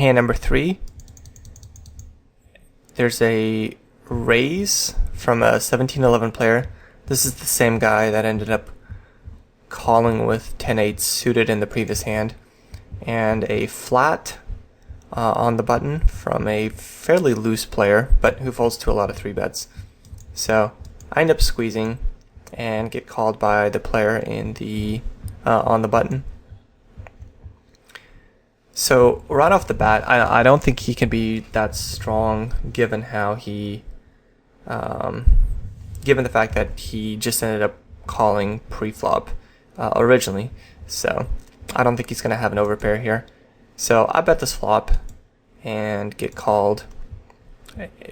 hand number 3, there's a raise from a 17-11 player. This is the same guy that ended up calling with 10-8 suited in the previous hand, and a flat on the button from a fairly loose player, but who folds to a lot of 3-bets. So I end up squeezing and get called by the player in the on the button. So right off the bat, I don't think he can be that strong, given how he, given the fact that he just ended up calling pre-flop originally. So I don't think he's going to have an overpair here. So I bet this flop and get called.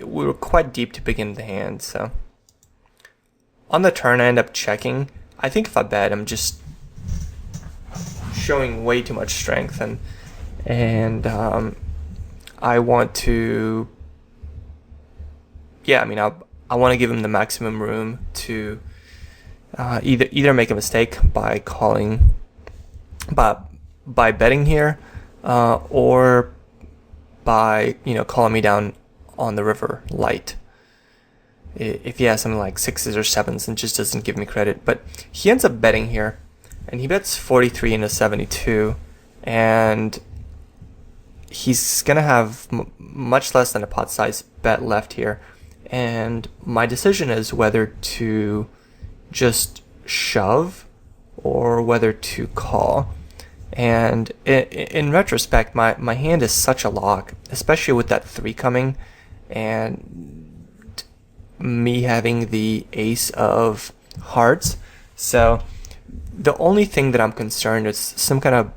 We were quite deep to begin the hand, so on the turn I end up checking. I think if I bet, I'm just showing way too much strength, and I want to, I want to give him the maximum room to either make a mistake by calling, by betting here, or by calling me down on the river light. If he has something like 6s or 7s and just doesn't give me credit. But he ends up betting here, and he bets 43 into 72, and he's gonna have much less than a pot size bet left here, and my decision is whether to just shove or whether to call. And in retrospect, my hand is such a lock, especially with that 3 coming, and me having the ace of hearts. So the only thing that I'm concerned is some kind of,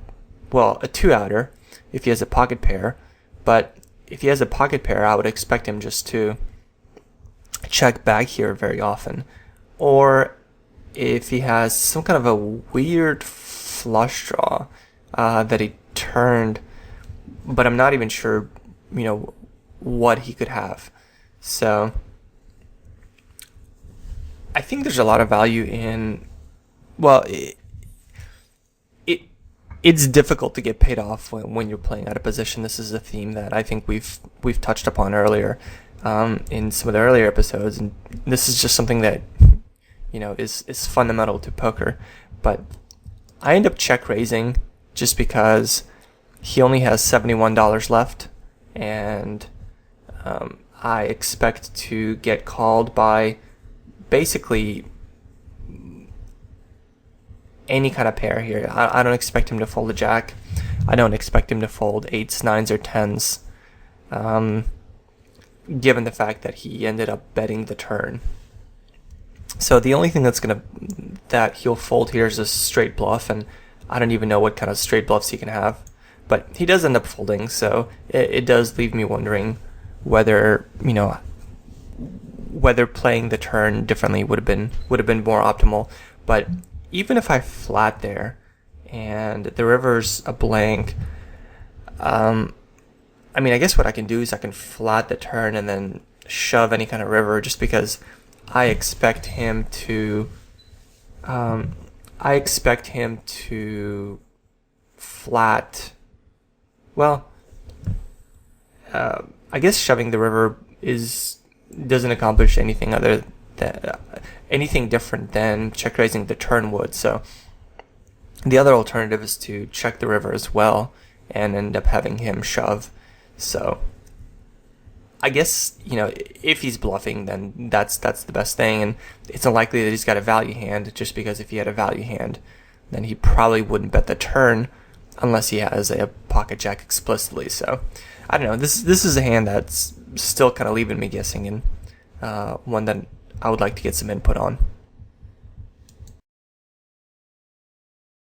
a 2-outer if he has a pocket pair. But if he has a pocket pair, I would expect him just to check back here very often. Or if he has some kind of a weird flush draw that he turned, but I'm not even sure, what he could have. So I think there's a lot of value in, it's difficult to get paid off when you're playing out of position. This is a theme that I think we've touched upon earlier in some of the earlier episodes, and this is just something that is fundamental to poker. But I end up check raising just because he only has $71 left, and I expect to get called by basically any kind of pair here. I don't expect him to fold a jack. I don't expect him to fold 8s, 9s, or 10s, given the fact that he ended up betting the turn. So the only thing that he'll fold here is a straight bluff, and I don't even know what kind of straight bluffs he can have. But he does end up folding, so it does leave me wondering whether playing the turn differently would have been more optimal. But even if I flat there and the river's a blank, I guess what I can do is I can flat the turn and then shove any kind of river, just because I expect him to flat. I guess shoving the river doesn't accomplish anything anything different than check raising the turn would. So the other alternative is to check the river as well and end up having him shove. So I guess, if he's bluffing, then that's the best thing, and it's unlikely that he's got a value hand, just because if he had a value hand, then he probably wouldn't bet the turn unless he has a pocket jack explicitly. So I don't know. This is a hand that's still kind of leaving me guessing, and one that I would like to get some input on.